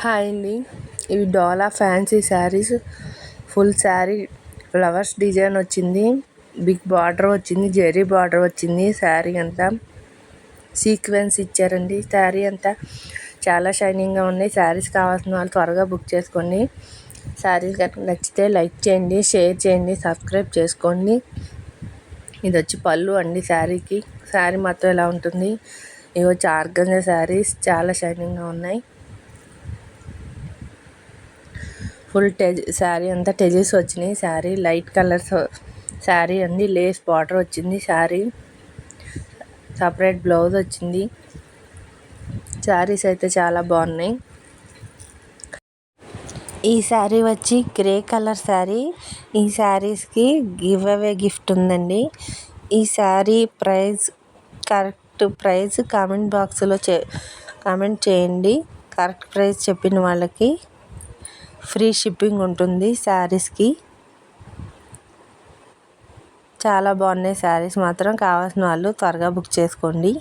Hi అండి. ఇవి డోలా fancy saris. Full sari flowers design వచ్చింది. బిగ్ బార్డర్ వచ్చింది. జెరీ బార్డర్ వచ్చింది. శారీ అంతా సీక్వెన్స్ ఇచ్చారండి. శారీ అంతా చాలా షైనింగ్గా ఉన్నాయి. శారీస్ కావాల్సిన వాళ్ళు త్వరగా బుక్ చేసుకోండి. శారీస్ కనుక నచ్చితే లైక్ చేయండి, షేర్ చేయండి, సబ్స్క్రైబ్ చేసుకోండి. ఇది వచ్చి పళ్ళు అండి శారీకి. శారీ మొత్తం ఇలా ఉంటుంది. ఇవి వచ్చి ఆర్గంజా శారీస్ చాలా షైనింగ్గా ఉన్నాయి. ఫుల్ శారీ అంతా టెజిల్స్ వచ్చినాయి. శారీ లైట్ కలర్స్ శారీ అండి. లేస్ బార్డర్ వచ్చింది. శారీ సపరేట్ బ్లౌజ్ వచ్చింది. శారీస్ అయితే చాలా బాగున్నాయి. ఈ శారీ వచ్చి గ్రే కలర్ శారీ. ఈ శారీస్కి గివ్ అవే గిఫ్ట్ ఉందండి. ఈ శారీ కరెక్ట్ ప్రైస్ కామెంట్ బాక్స్లో కామెంట్ చేయండి. కరెక్ట్ ప్రైస్ చెప్పిన వాళ్ళకి ఫ్రీ షిప్పింగ్ ఉంటుంది. శారీస్కి చాలా బాగున్నాయి. శారీస్ మాత్రం కావాల్సిన వాళ్ళు త్వరగా బుక్ చేసుకోండి.